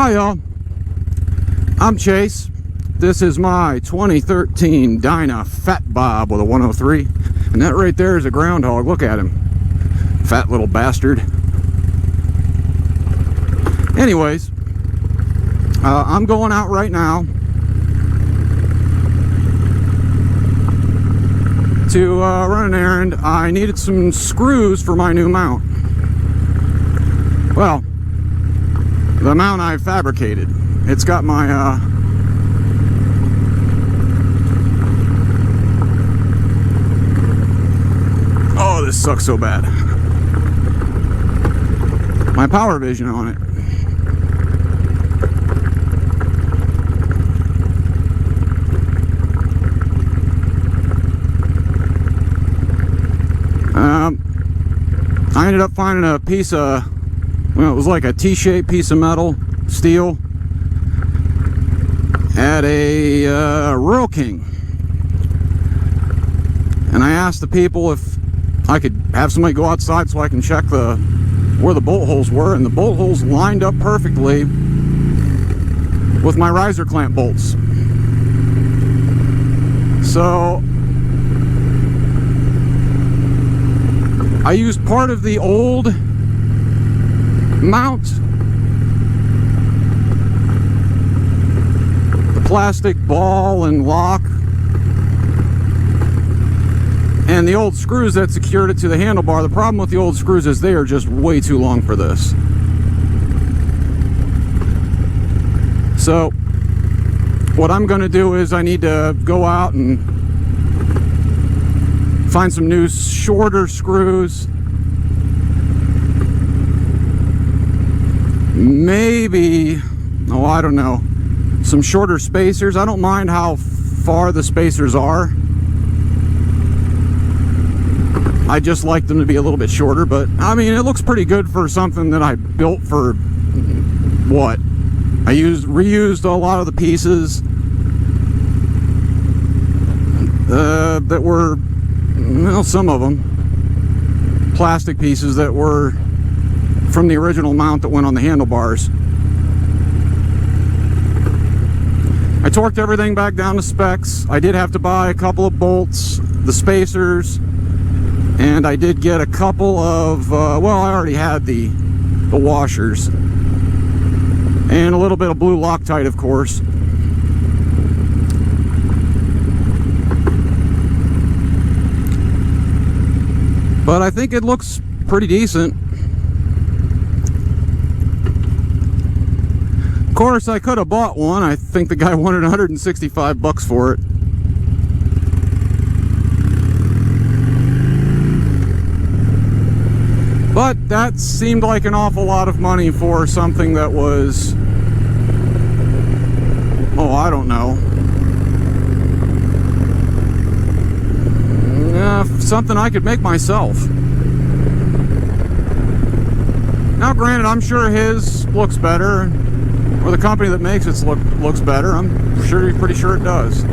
Hi y'all, I'm Chase. This is my 2013 Dyna Fat Bob with a 103, and that right there is a groundhog. Look at him, fat little bastard. Anyways, I'm going out right now to run an errand. I needed some screws for my new mount. Well, the mount I fabricated. It's got my oh, this sucks so bad. My power vision on it. I ended up finding a piece of, well, it was like a T-shaped piece of metal, steel, at a Rural King. And I asked the people if I could have somebody go outside so I can check where the bolt holes were, and the bolt holes lined up perfectly with my riser clamp bolts. So I used part of the old mount, the plastic ball and lock, and the old screws that secured it to the handlebar. The problem with the old screws is they are just way too long for this. So what I'm going to do is I need to go out and find some new shorter screws. Maybe, oh, I don't know, some shorter spacers. I don't mind how far the spacers are. I just like them to be a little bit shorter, but I mean, it looks pretty good for something that I built for what? I reused a lot of the pieces that were, well, some of them plastic pieces that were from the original mount that went on the handlebars. I torqued everything back down to specs. I did have to buy a couple of bolts, the spacers, and I did get a couple of, well, I already had the washers, and a little bit of blue Loctite, of course. But I think it looks pretty decent. Of course, I could have bought one. I think the guy wanted 165 bucks for it. But that seemed like an awful lot of money for something that was, oh, I don't know, something I could make myself. Now granted, I'm sure his looks better, or the company that makes it looks better. I'm pretty sure it does.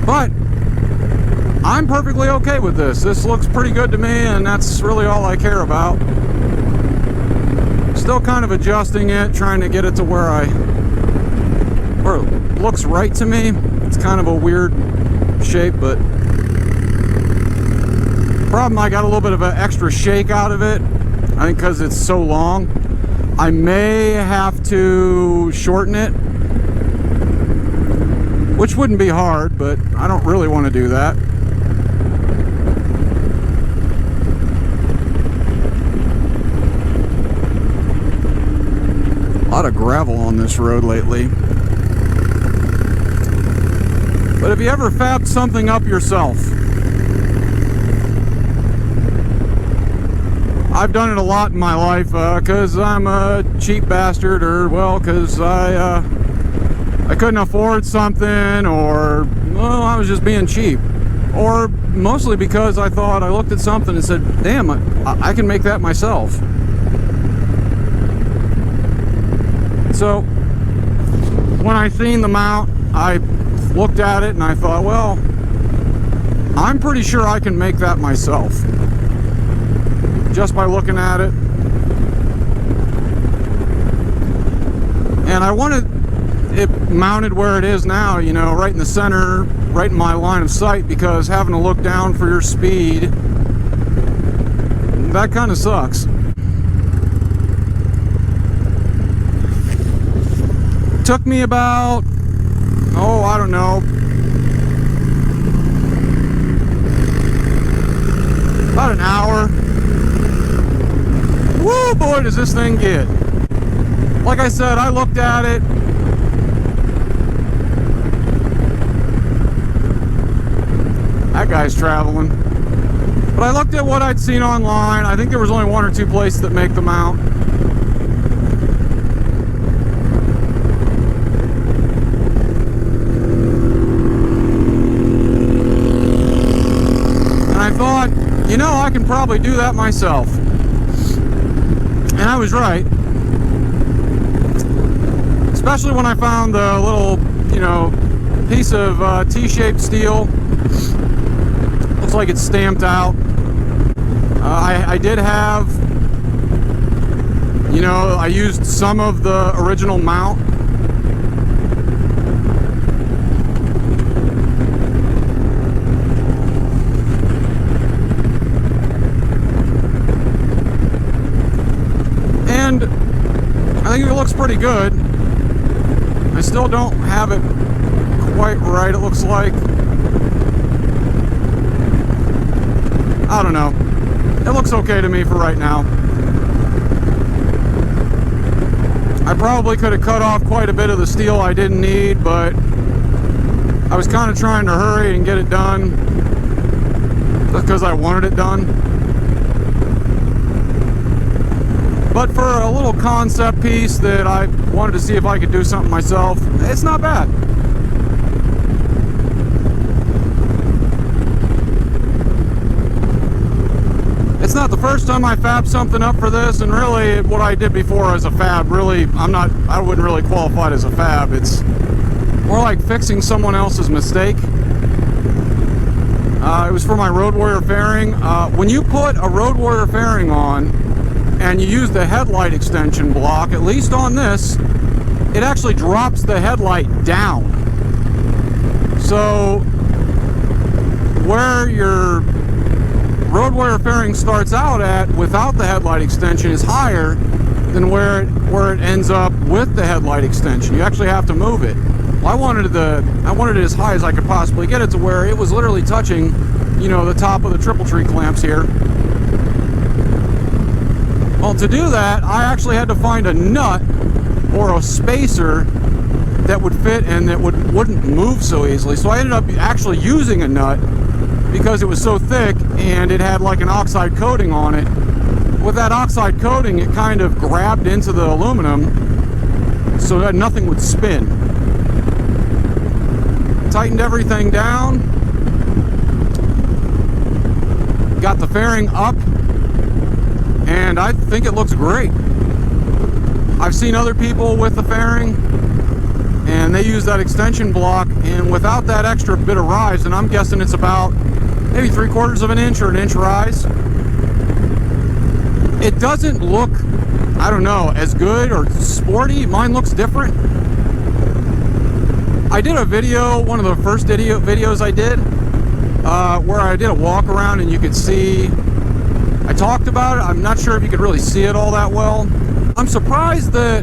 But I'm perfectly okay with this. This looks pretty good to me, and that's really all I care about. Still kind of adjusting it, trying to get it to where it looks right to me. It's kind of a weird shape, but problem, I got a little bit of an extra shake out of it. I think because it's so long. I may have to shorten it, which wouldn't be hard, but I don't really want to do that. A lot of gravel on this road lately. But have you ever fabbed something up yourself? I've done it a lot in my life because I'm a cheap bastard, or well, because I couldn't afford something, or well, I was just being cheap, or mostly because I thought I looked at something and said, damn, I can make that myself. So when I seen the mount, I looked at it and I thought, well, I'm pretty sure I can make that myself. just by looking at it. And I wanted it mounted where it is now, you know, right in the center, right in my line of sight, because having to look down for your speed, that kind of sucks. It took me about, oh, I don't know, about an hour. Woo, boy, does this thing get. Like I said, I looked at it. That guy's traveling. But I looked at what I'd seen online. I think there was only one or two places that make the mount. And I thought, you know, I can probably do that myself. And I was right. Especially when I found the little, you know, piece of T-shaped steel. Looks like it's stamped out. I did have, you know, I used some of the original mount. And I think it looks pretty good. I still don't have it quite right, it looks like. I don't know. It looks okay to me for right now. I probably could have cut off quite a bit of the steel I didn't need, but I was kind of trying to hurry and get it done just because I wanted it done. But for a little concept piece that I wanted to see if I could do something myself, it's not bad. It's not the first time I fabbed something up for this, and really what I did before as a fab, really, I wouldn't really qualify it as a fab. It's more like fixing someone else's mistake. It was for my Road Warrior fairing. When you put a Road Warrior fairing on, and you use the headlight extension block, at least on this, it actually drops the headlight down. So where your Road Warrior fairing starts out at without the headlight extension is higher than where it ends up with the headlight extension. You actually have to move it. Well, I wanted it as high as I could possibly get it to where it was literally touching, you know, the top of the triple tree clamps here. Well, to do that, I actually had to find a nut or a spacer that would fit and that wouldn't move so easily. So I ended up actually using a nut because it was so thick and it had like an oxide coating on it. With that oxide coating, it kind of grabbed into the aluminum so that nothing would spin. Tightened everything down. Got the fairing up. And I think it looks great. I've seen other people with the fairing, and they use that extension block, and without that extra bit of rise, and I'm guessing it's about maybe 3/4 of an inch or an inch rise, it doesn't look, I don't know, as good or sporty. Mine looks different. I did a video, one of the first videos I did, where I did a walk around and you could see, I talked about it. I'm not sure if you could really see it all that well. I'm surprised that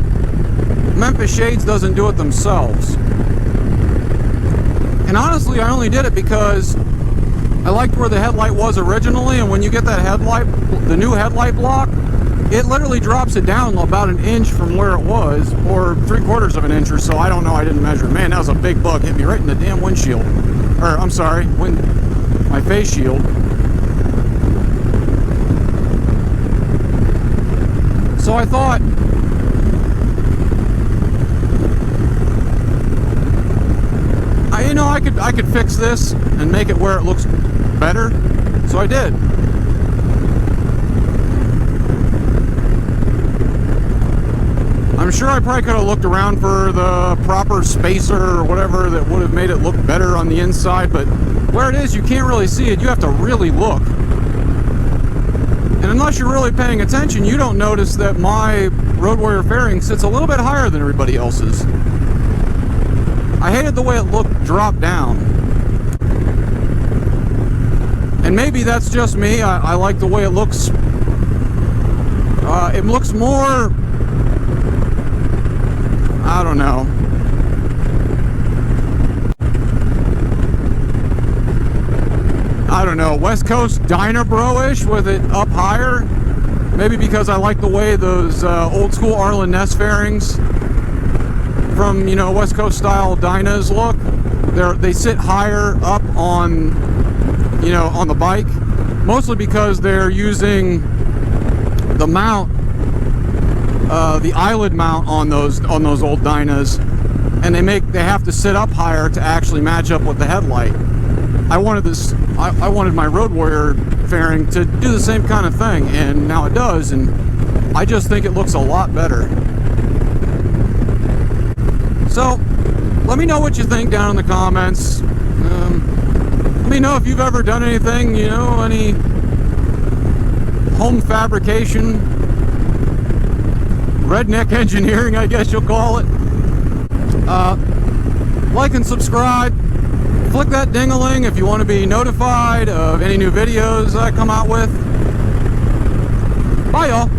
Memphis Shades doesn't do it themselves. And honestly, I only did it because I liked where the headlight was originally, and when you get that headlight, the new headlight block, it literally drops it down about an inch from where it was, or 3/4 of an inch or so. I don't know, I didn't measure. Man, that was a big bug. Hit me right in the damn windshield. Or, I'm sorry, my face shield. So I thought, I could fix this and make it where it looks better. So I did. I'm sure I probably could have looked around for the proper spacer or whatever that would have made it look better on the inside, but where it is, you can't really see it. You have to really look. And unless you're really paying attention, you don't notice that my Road Warrior fairing sits a little bit higher than everybody else's. I hated the way it looked drop down. And maybe that's just me. I like the way it looks. It looks more, I don't know. I don't know, West Coast Diner Bro-ish with it up higher. Maybe because I like the way those old school Arlen Ness fairings from, you know, West Coast style Dynas look. They sit higher up on, you know, on the bike. Mostly because they're using the mount, the eyelid mount on those old Dynas, and they have to sit up higher to actually match up with the headlight. I wanted my Road Warrior fairing to do the same kind of thing, and now it does, and I just think it looks a lot better. So, let me know what you think down in the comments. Let me know if you've ever done anything, you know, any home fabrication, redneck engineering, I guess you'll call it. Like and subscribe. Click that ding-a-ling if you want to be notified of any new videos I come out with. Bye, y'all.